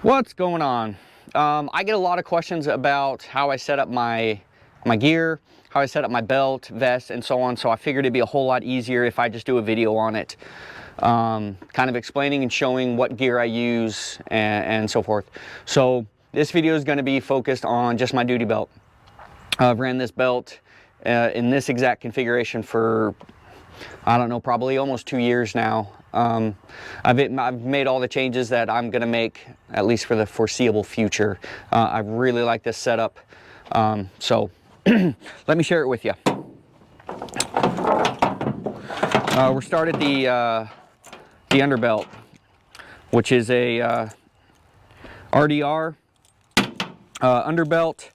What's going on? I get a lot of questions about how I set up my gear, how I set up my belt, vest, and so on. So I figured it'd be a whole lot easier if I just do a video on it, kind of explaining and showing what gear I use and so forth. So this video is going to be focused on just my duty belt. I've ran this belt in this exact configuration for, I don't know, probably almost 2 years now. I've made all the changes that I'm gonna make, at least for the foreseeable future. I really like this setup, so let me share it with you. We're started the underbelt, which is a RDR underbelt,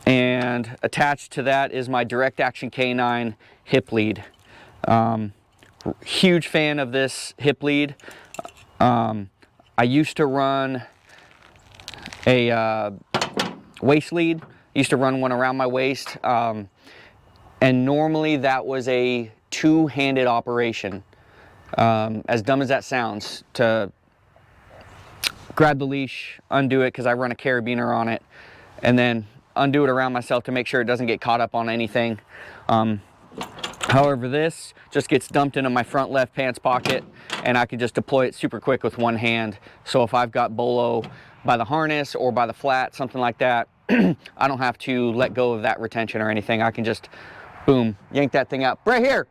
and attached to that is my Direct Action K9 hip lead. Huge fan of this hip lead. I used to run a waist lead. Used to run one around my waist, and normally that was a two-handed operation. As dumb as that sounds, to grab the leash, undo it because I run a carabiner on it, and then undo it around myself to make sure it doesn't get caught up on anything. However, this just gets dumped into my front left pants pocket, and I can just deploy it super quick with one hand. So if I've got bolo by the harness or by the flat, something like that, I don't have to let go of that retention or anything. I can just, boom, yank that thing out. Right here.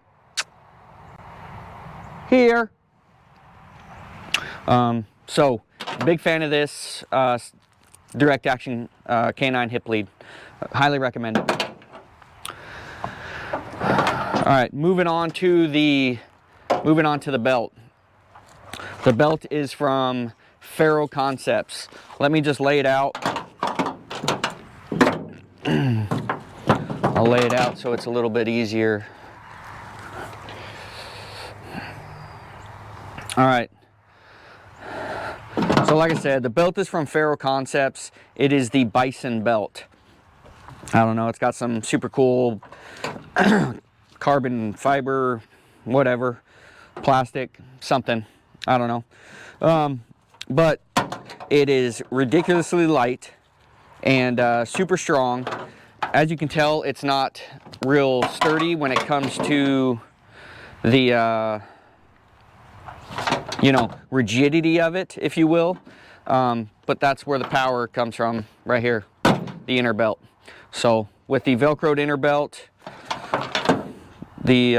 Here. So, big fan of this Direct Action K9 hip lead. Highly recommend it. All right, moving on to the belt. The belt is from Faro Concepts. Let me just lay it out. I'll lay it out so it's a little bit easier. All right. So like I said, the belt is from Faro Concepts. It is the Bison belt. I don't know, it's got some super cool carbon fiber, whatever, plastic, something, I don't know. But it is ridiculously light and super strong. As you can tell, it's not real sturdy when it comes to the, rigidity of it, if you will. But that's where the power comes from, right here, the inner belt. So with the Velcroed inner belt, the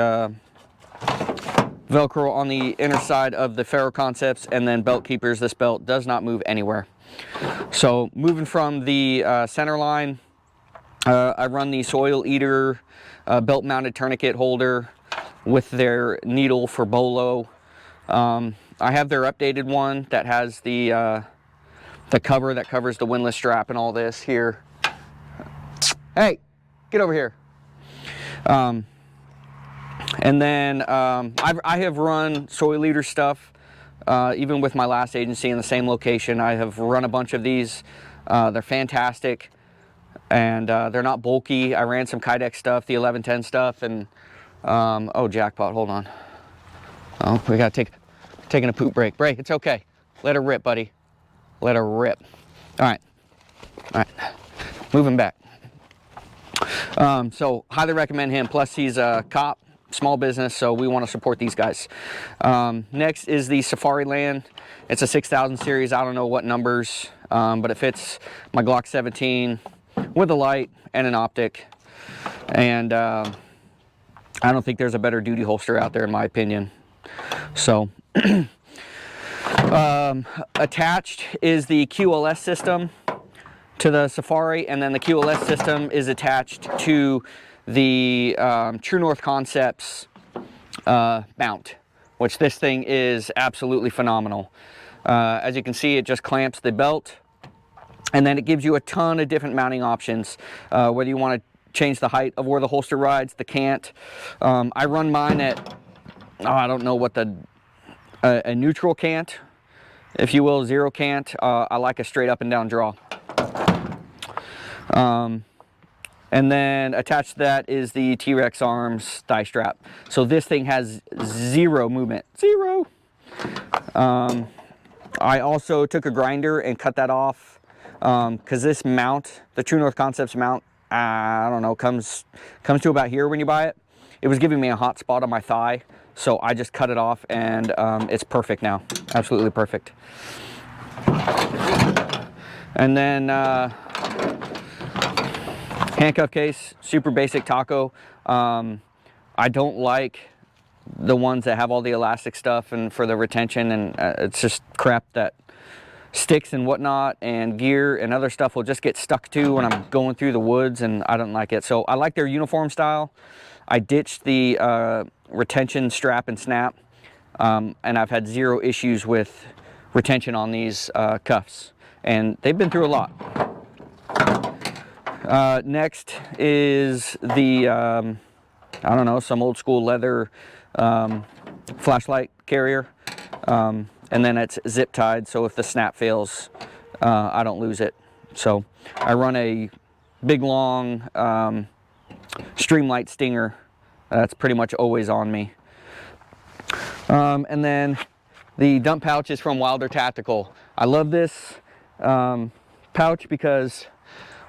Velcro on the inner side of the Faro Concepts, and then belt keepers, this belt does not move anywhere. So moving from the center line, I run the Soil Eater belt mounted tourniquet holder with their needle for bolo. I have their updated one that has the cover that covers the windlass strap and all this here. Hey, get over here. And then I have run Soil Eater stuff, even with my last agency in the same location. I have run a bunch of these. They're fantastic, and they're not bulky. I ran some Kydex stuff, the 1110 stuff, and oh, jackpot, hold on. Oh, we gotta taking a poop break. Bray, it's okay. Let her rip, buddy. Let her rip. All right, moving back. So highly recommend him. Plus he's a cop, small business, so we want to support these guys. Next is the Safariland. It's a 6000 series. I don't know what numbers, but it fits my Glock 17 with a light and an optic. And I don't think there's a better duty holster out there, in my opinion. So attached is the QLS system to the Safari, and then the QLS system is attached to the True North Concepts mount, which this thing is absolutely phenomenal. As you can see, it just clamps the belt, and then it gives you a ton of different mounting options, whether you want to change the height of where the holster rides, the cant. I run mine at, I don't know what a neutral cant, if you will, zero cant. I like a straight up and down draw. And then attached to that is the T-Rex Arms thigh strap. So this thing has zero movement. Zero. I also took a grinder and cut that off because this mount, the True North Concepts mount, I don't know, comes to about here when you buy it. It was giving me a hot spot on my thigh, so I just cut it off, and it's perfect now. Absolutely perfect. And then handcuff case, super basic Taco. I don't like the ones that have all the elastic stuff and for the retention, and it's just crap that sticks and whatnot, and gear and other stuff will just get stuck to when I'm going through the woods, and I don't like it. So I like their uniform style. I ditched the retention strap and snap, and I've had zero issues with retention on these cuffs, and they've been through a lot. Next is the I don't know, some old school leather flashlight carrier, and then it's zip tied, so if the snap fails, I don't lose it. So I run a big long Streamlight Stinger that's pretty much always on me. And then the dump pouch is from Wilder Tactical. I love this pouch because,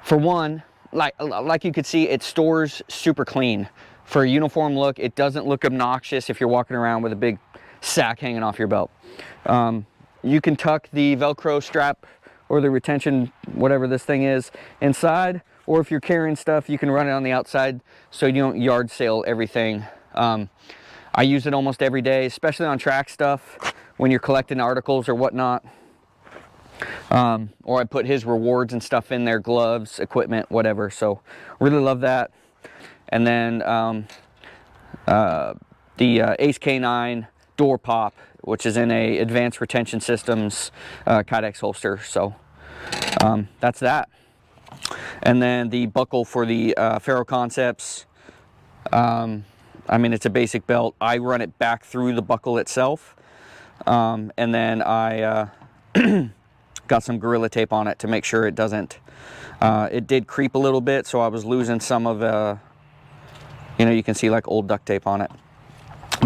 for one, like you could see, it stores super clean. For a uniform look, it doesn't look obnoxious if you're walking around with a big sack hanging off your belt. You can tuck the Velcro strap or the retention, whatever this thing is, inside, or if you're carrying stuff, you can run it on the outside so you don't yard sale everything. I use it almost every day, especially on track stuff when you're collecting articles or whatnot. Or I put his rewards and stuff in there, gloves, equipment, whatever. So really love that. And then the Ace K9 door pop, which is in a Advanced Retention Systems Kydex holster. So that's that. And then the buckle for the Faro Concepts. I mean, it's a basic belt. I run it back through the buckle itself. And then I got some Gorilla Tape on it to make sure it doesn't, it did creep a little bit, so I was losing some of the, you know, you can see like old duct tape on it.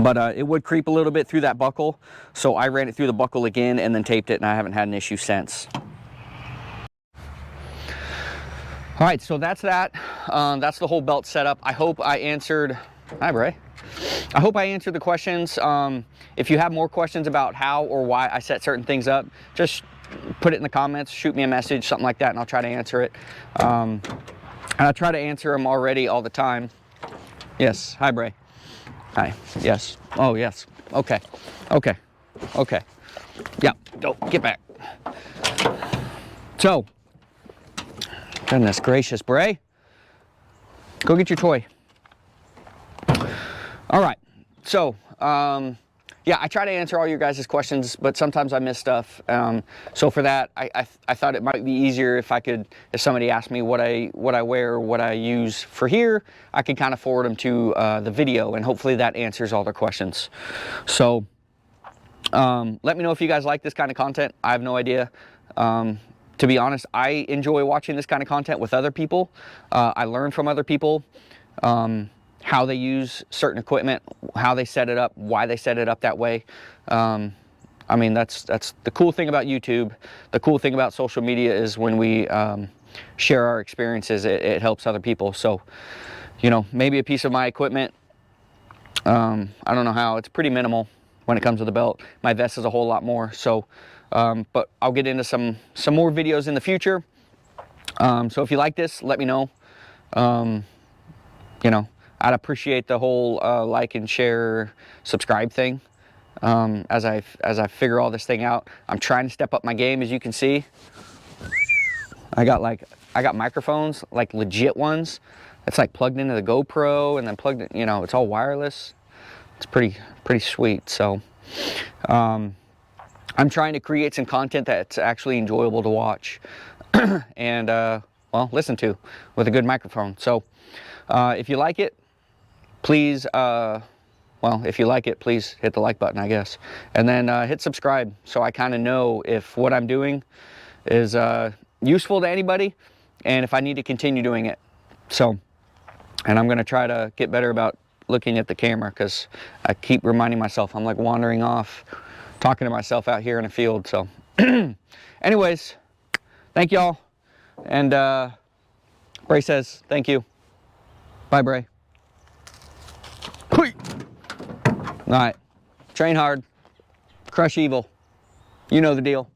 But it would creep a little bit through that buckle, so I ran it through the buckle again and then taped it, and I haven't had an issue since. All right, so that's that. That's the whole belt setup. I hope I answered, hi Bray. I hope I answered the questions. If you have more questions about how or why I set certain things up, just put it in the comments, shoot me a message, something like that, and I'll try to answer it. And I try to answer them already all the time. Yes, hi Bray. Hi, yes, oh yes, okay, okay, okay. Yeah, go, get back. So, goodness gracious, Bray. Go get your toy. All right, so, yeah, I try to answer all your guys' questions, but sometimes I miss stuff. So for that, I thought it might be easier if I could, if somebody asked me what I wear, what I use for here, I could kind of forward them to the video, and hopefully that answers all their questions. So let me know if you guys like this kind of content. I have no idea. To be honest, I enjoy watching this kind of content with other people. I learn from other people. How they use certain equipment, how they set it up, why they set it up that way. I mean, that's the cool thing about YouTube. The cool thing about social media is when we share our experiences, it helps other people. So, you know, maybe a piece of my equipment, I don't know how, it's pretty minimal when it comes to the belt. My vest is a whole lot more. So, but I'll get into some more videos in the future. So if you like this, let me know. You know, I'd appreciate the whole like and share, subscribe thing. As I figure all this thing out, I'm trying to step up my game. As you can see, I got microphones, like legit ones. It's like plugged into the GoPro and then plugged in, you know, it's all wireless. It's pretty sweet. So I'm trying to create some content that's actually enjoyable to watch and well, listen to with a good microphone. So if you like it, please, well, if you like it, please hit the like button, I guess. And then hit subscribe so I kind of know if what I'm doing is useful to anybody and if I need to continue doing it. So, and I'm going to try to get better about looking at the camera because I keep reminding myself I'm like wandering off, talking to myself out here in a field. So Anyways, thank y'all. And Bray says thank you. Bye, Bray. All right. Train hard. Crush evil. You know the deal.